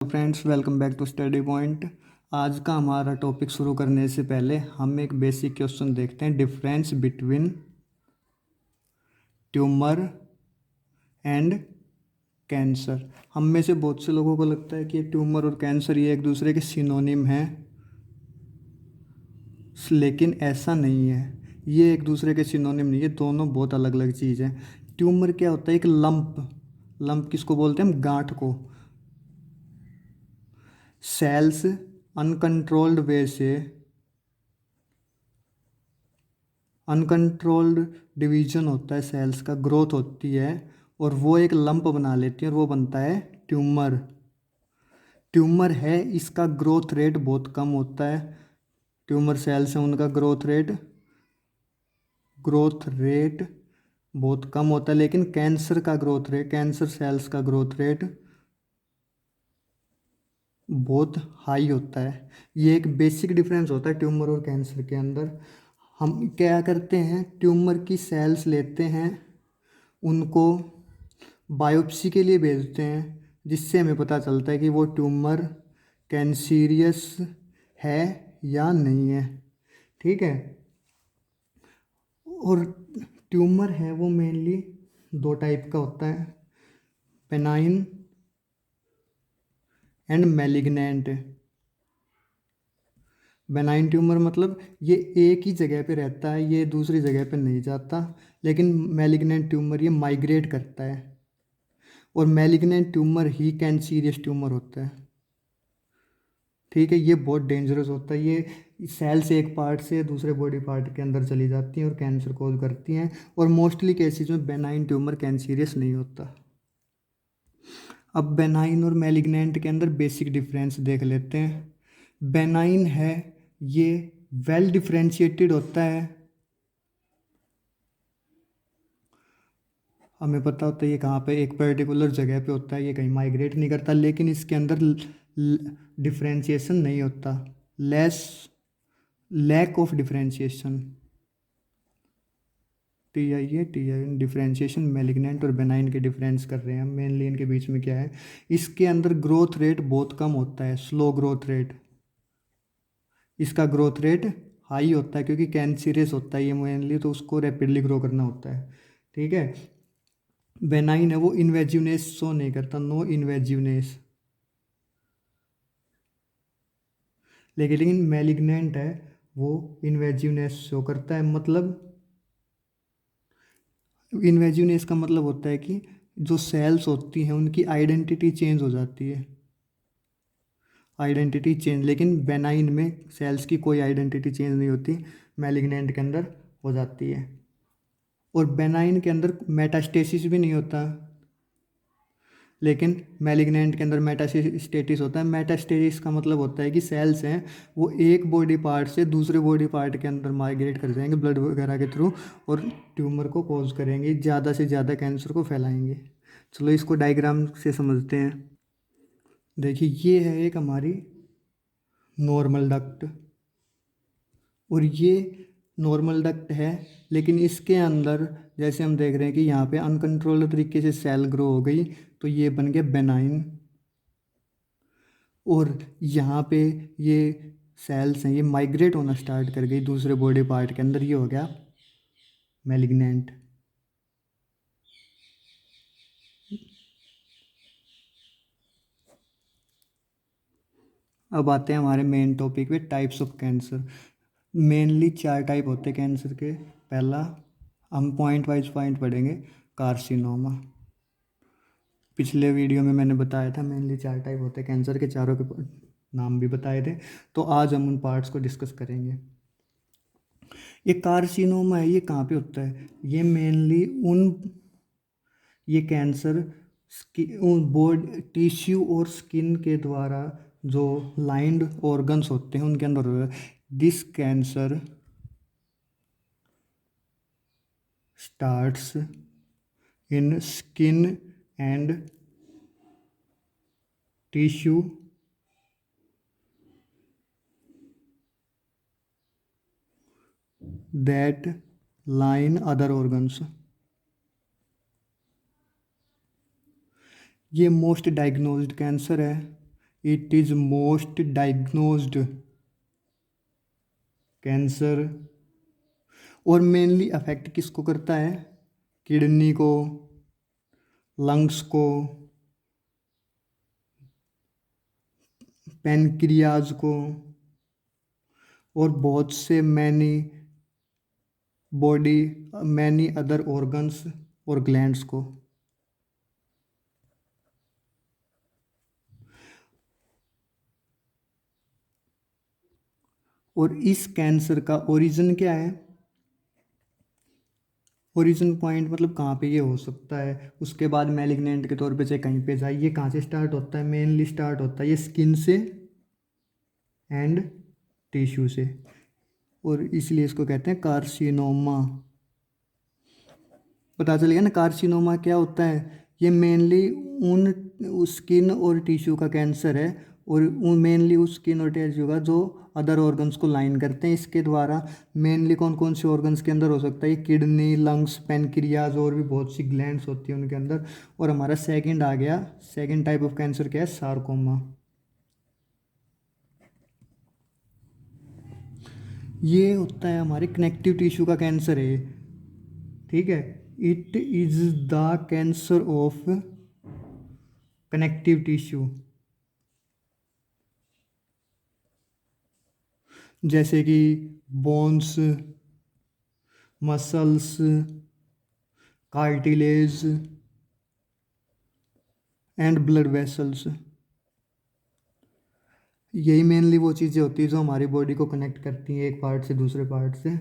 Friends, welcome back to study point. आज का हमारा टॉपिक शुरू करने से पहले हम एक बेसिक क्वेश्चन देखते हैं। Difference between tumour and cancer. हम में से बहुत से लोगों को लगता है कि ट्यूमर और कैंसर ये एक दूसरे के सिनोनिम हैं, लेकिन ऐसा नहीं है। ये एक दूसरे के सिनोनिम नहीं है, दोनों बहुत अलग अलग चीज़ हैं। ट्यूमर क्या होता है? एक लंप किसको बोलते हैं? हम गांठ को। सेल्स अनकंट्रोल्ड वे से अनकंट्रोल्ड डिवीजन होता है, सेल्स का ग्रोथ होती है और वो एक लंप बना लेती है और वो बनता है ट्यूमर। ट्यूमर है, इसका ग्रोथ रेट बहुत कम होता है। ट्यूमर सेल्स हैं, उनका ग्रोथ रेट बहुत कम होता है। लेकिन कैंसर सेल्स का ग्रोथ रेट बहुत हाई होता है। ये एक बेसिक डिफरेंस होता है ट्यूमर और कैंसर के अंदर। हम क्या करते हैं, ट्यूमर की सेल्स लेते हैं, उनको बायोप्सी के लिए भेजते हैं, जिससे हमें पता चलता है कि वो ट्यूमर कैंसीरियस है या नहीं है। ठीक है। और ट्यूमर है वो मेनली दो टाइप का होता है, benign and malignant. Benign tumour मतलब ये एक ही जगह पे रहता है, ये दूसरी जगह पे नहीं जाता। लेकिन मैलिग्नेंट ट्यूमर ये माइग्रेट करता है, और मैलिग्नेंट ट्यूमर ही कैंसीरियस ट्यूमर होता है। ठीक है। ये बहुत डेंजरस होता है। ये सेल से एक पार्ट से दूसरे बॉडी पार्ट के अंदर चली जाती हैं और कैंसर कोज करती हैं। और मोस्टली केसेस में बेनाइन ट्यूमर कैंसीरियस नहीं होता। अब बेनाइन और मैलिग्नेंट के अंदर बेसिक डिफरेंस देख लेते हैं। बेनाइन है, ये वेल डिफरेंशिएटेड होता है। हमें पता होता है ये कहाँ पे, एक पर्टिकुलर जगह पे होता है, ये कहीं माइग्रेट नहीं करता। लेकिन इसके अंदर डिफरेंशिएशन नहीं होता, लेस लैक ऑफ डिफरेंशिएशन। टी आई डिफरेंशिएशन मैलिग्नेंट और बेनाइन के डिफरेंस कर रहे हैं हम। मेनली इनके बीच में क्या है, इसके अंदर ग्रोथ रेट बहुत कम होता है, स्लो ग्रोथ रेट। इसका ग्रोथ रेट हाई होता है क्योंकि कैंसरियस होता है ये मेनली, तो उसको रैपिडली ग्रो करना होता है। ठीक है। बेनाइन है वो इन्वेजिवनेस शो नहीं करता, नो इन्वेजिवनेस। लेकिन मैलिग्नेंट है वो इन्वेजिवनेस शो करता है। मतलब इन्वेजिवनेस का मतलब होता है कि जो सेल्स होती हैं उनकी आइडेंटिटी चेंज हो जाती है, आइडेंटिटी चेंज। लेकिन बेनाइन में सेल्स की कोई आइडेंटिटी चेंज नहीं होती, मैलिग्नेंट के अंदर हो जाती है। और बेनाइन के अंदर मेटास्टेसिस भी नहीं होता, लेकिन मैलिग्नेंट के अंदर मेटास्टेटिस होता है। मेटास्टेटिस का मतलब होता है कि सेल्स हैं वो एक बॉडी पार्ट से दूसरे बॉडी पार्ट के अंदर माइग्रेट कर जाएंगे ब्लड वगैरह के थ्रू, और ट्यूमर को कॉज करेंगे, ज़्यादा से ज़्यादा कैंसर को फैलाएंगे। चलो इसको डायग्राम से समझते हैं। देखिए, ये है एक हमारी नॉर्मल डक्ट, और ये नॉर्मल डक्ट है। लेकिन इसके अंदर जैसे हम देख रहे हैं कि यहाँ पे अनकंट्रोल्ड तरीके से सेल ग्रो हो गई, तो ये बन गया बेनाइन। और यहाँ पे ये सेल्स हैं, ये माइग्रेट होना स्टार्ट कर गई दूसरे बॉडी पार्ट के अंदर, ये हो गया मैलिग्नेंट। अब आते हैं हमारे मेन टॉपिक पे, टाइप्स ऑफ कैंसर। मेनली चार टाइप होते हैं कैंसर के। पहला, हम पॉइंट वाइज पॉइंट पढ़ेंगे, कार्सिनोमा। पिछले वीडियो में मैंने बताया था मेनली चार टाइप होते हैं कैंसर के, चारों के नाम भी बताए थे। तो आज हम उन पार्ट्स को डिस्कस करेंगे। ये कार्सिनोमा है, ये कहाँ पे होता है? ये मेनली ये कैंसर बॉडी टिश्यू और स्किन के द्वारा जो लाइंड ऑर्गन्स होते हैं उनके अंदर होता है। This cancer starts in skin and tissue that line other organs। ये मोस्ट डायग्नोज्ड कैंसर है। It is most diagnosed cancer. और मेनली अफेक्ट किसको करता है? किडनी को, लंग्स को, पैनक्रियाज को, और बहुत से बॉडी मैनी अदर ऑर्गन्स और ग्लैंड्स को। और इस कैंसर का ओरिजिन क्या है? ओरिजिन पॉइंट मतलब कहाँ पे ये हो सकता है, उसके बाद मैलिग्नेंट के तौर पे चाहे कहीं पे जाए, ये कहाँ से स्टार्ट होता है? मेनली स्टार्ट होता है ये स्किन से एंड टिश्यू से, और इसलिए इसको कहते हैं कार्सिनोमा। पता चल गया ना कार्सिनोमा क्या होता है? ये मेनली उन स्किन और टिश्यू का कैंसर है, और मेनली उस स्किन और टिश्यू का जो अदर ऑर्गन्स को लाइन करते हैं। इसके द्वारा मेनली कौन कौन से ऑर्गन्स के अंदर हो सकता है? किडनी, लंग्स, पैनक्रियाज, और भी बहुत सी ग्लैंड्स होती हैं उनके अंदर। और हमारा सेकंड आ गया, सेकंड टाइप ऑफ कैंसर क्या है? सार्कोमा। ये होता है हमारे कनेक्टिव टिश्यू का कैंसर है, ठीक है। It is the cancer of connective tissue, जैसे कि bones, muscles, cartilage and blood vessels. यही मेनली वो चीज़ें होती हैं जो हमारी बॉडी को कनेक्ट करती हैं एक पार्ट से दूसरे पार्ट से।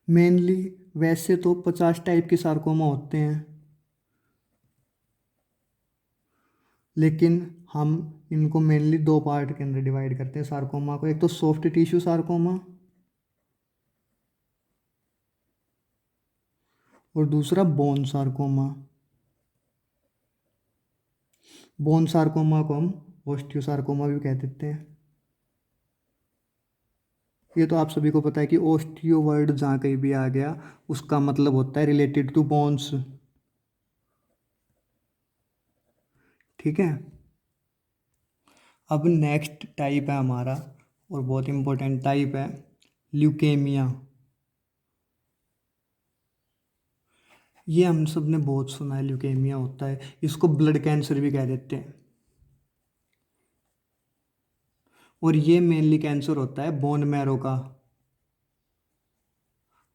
मेनली वैसे तो 50 टाइप के सार्कोमा होते हैं, लेकिन हम इनको मेनली दो पार्ट के अंदर डिवाइड करते हैं सार्कोमा को। एक तो सॉफ्ट टिश्यू सार्कोमा, और दूसरा बोन सार्कोमा। बोन सार्कोमा को हम ओस्टियोसार्कोमा भी कह देते हैं। ये तो आप सभी को पता है कि ओस्टियो वर्ड जहाँ कहीं भी आ गया उसका मतलब होता है रिलेटेड टू बोन्स, ठीक है। अब नेक्स्ट टाइप है हमारा, और बहुत इम्पोर्टेंट टाइप है, ल्यूकेमिया। ये हम सब ने बहुत सुना है, ल्यूकेमिया होता है, इसको ब्लड कैंसर भी कह देते हैं। और ये मेनली कैंसर होता है बोन मैरो का।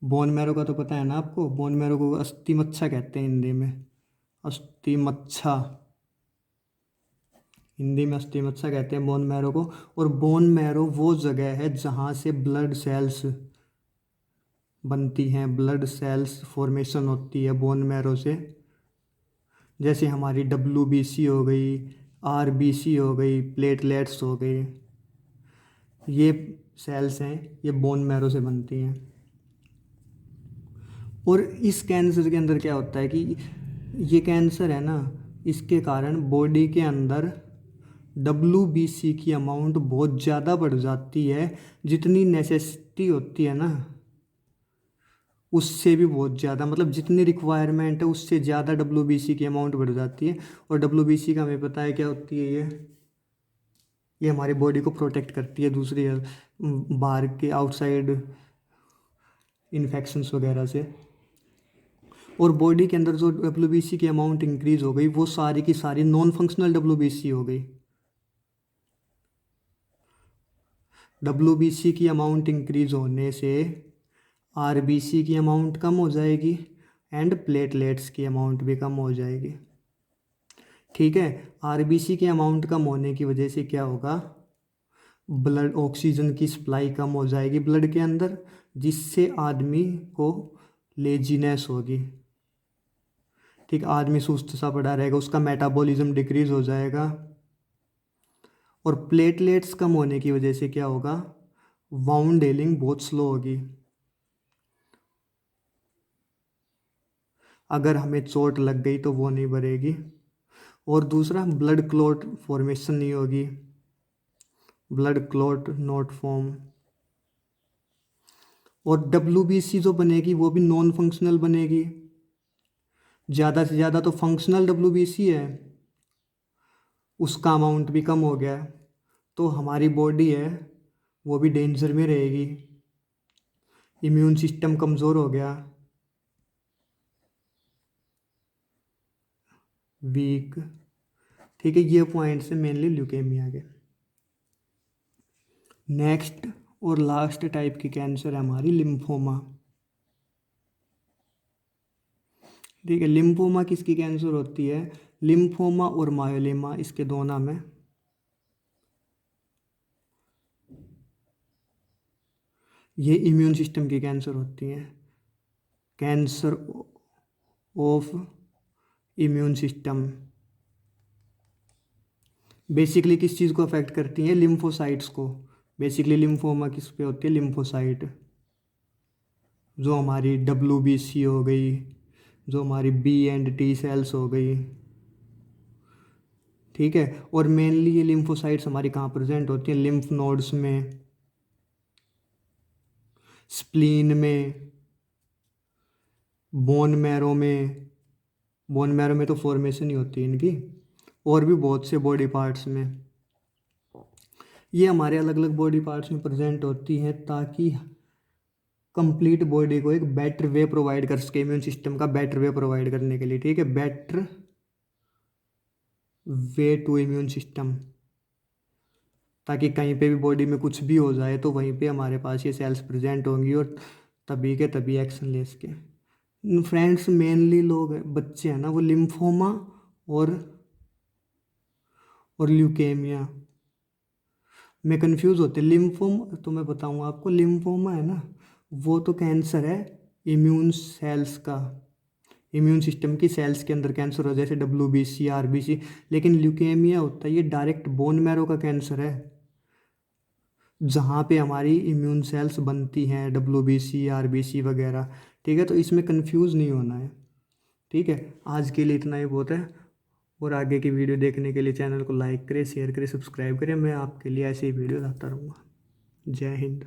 बोन मैरो का तो पता है ना आपको, बोन मैरो को अस्थि मज्छा कहते हैं हिंदी में, अस्थि मज्छा। हिंदी में अस्थि मज्छा कहते हैं बोन मैरो को। और बोन मैरो वो जगह है जहाँ से ब्लड सेल्स बनती हैं, ब्लड सेल्स फॉर्मेशन होती है बोन मैरो से। जैसे हमारी WBC हो गई, RBC हो गई, प्लेटलेट्स हो गई, ये सेल्स हैं, ये बोन मैरो से बनती हैं। और इस कैंसर के अंदर क्या होता है कि ये कैंसर है ना, इसके कारण बॉडी के अंदर WBC की अमाउंट बहुत ज़्यादा बढ़ जाती है, जितनी नेसेसिटी होती है ना उससे भी बहुत ज़्यादा, मतलब जितनी रिक्वायरमेंट है उससे ज़्यादा WBC की अमाउंट बढ़ जाती है। और WBC का हमें पता है क्या होती है, ये हमारी बॉडी को प्रोटेक्ट करती है दूसरी बाहर के आउटसाइड इन्फेक्शंस वगैरह से। और बॉडी के अंदर जो WBC की अमाउंट इंक्रीज हो गई वो सारी की सारी नॉन फंक्शनल WBC हो गई। WBC की अमाउंट इंक्रीज होने से RBC की अमाउंट कम हो जाएगी एंड प्लेटलेट्स की अमाउंट भी कम हो जाएगी, ठीक है। RBC की अमाउंट कम होने की वजह से क्या होगा? ब्लड ऑक्सीजन की सप्लाई कम हो जाएगी ब्लड के अंदर, जिससे आदमी को लेजीनेस होगी, ठीक। आदमी सुस्त सा पड़ा रहेगा, उसका मेटाबॉलिज्म डिक्रीज हो जाएगा। और प्लेटलेट्स कम होने की वजह से क्या होगा? वाउंड हीलिंग बहुत स्लो होगी। अगर हमें चोट लग गई तो वो नहीं भरेगी। और दूसरा, ब्लड क्लॉट फॉर्मेशन नहीं होगी, ब्लड क्लॉट नॉट फॉर्म। और WBC जो बनेगी वो भी नॉन फंक्शनल बनेगी। ज़्यादा से ज़्यादा तो फंक्शनल WBC है, उसका अमाउंट भी कम हो गया, तो हमारी बॉडी है वो भी डेंजर में रहेगी। इम्यून सिस्टम कमज़ोर हो गया, वीक। ठीक है, ये पॉइंट्स है मेनली ल्यूकेमिया के। नेक्स्ट और लास्ट टाइप की कैंसर है हमारी लिम्फोमा। ठीक है, लिम्फोमा किसकी कैंसर होती है? लिम्फोमा और मायोलेमा, इसके दो नाम है। ये इम्यून सिस्टम की कैंसर होती हैं, cancer of immune system. Basically किस चीज़ को अफेक्ट करती हैं? लिम्फोसाइट्स को। बेसिकली लिम्फोमा किस पे होती है? लिम्फोसाइट, जो हमारी WBC हो गई, जो हमारी B&T सेल्स हो गई। ठीक है, और मेनली ये लिम्फोसाइट्स हमारी कहाँ प्रेजेंट होती हैं? लिम्फ नोड्स में, स्प्लीन में, बोन मैरो में। बोन मैरो में तो फॉर्मेशन ही होती है इनकी, और भी बहुत से बॉडी पार्ट्स में। ये हमारे अलग अलग बॉडी पार्ट्स में प्रेजेंट होती हैं ताकि कंप्लीट बॉडी को एक बेटर वे प्रोवाइड कर सके, इम्यून सिस्टम का बेटर वे प्रोवाइड करने के लिए। ठीक है, better way to immune system, ताकि कहीं पे भी बॉडी में कुछ भी हो जाए तो वहीं पे हमारे पास ये सेल्स प्रेजेंट होंगी और तभी के तभी एक्शन ले सके। फ्रेंड्स, मेनली लोग बच्चे हैं ना, वो लिम्फोमा और ल्यूकेमिया में कंफ्यूज होते हैं। लिम्फोमा तो मैं बताऊँ आपको, लिम्फोमा है ना, वो तो कैंसर है इम्यून सेल्स का, इम्यून सिस्टम की सेल्स के अंदर कैंसर हो, जैसे WBC, RBC। लेकिन ल्यूकेमिया होता है ये डायरेक्ट बोन मैरो का कैंसर है, जहाँ पे हमारी इम्यून सेल्स बनती हैं, WBC, RBC वगैरह। ठीक है, तो इसमें कंफ्यूज नहीं होना है। ठीक है, आज के लिए इतना ही बहुत है, और आगे की वीडियो देखने के लिए चैनल को लाइक करें, शेयर करें, सब्सक्राइब करें। मैं आपके लिए ऐसे ही वीडियो लाता रहूँगा। जय हिंद।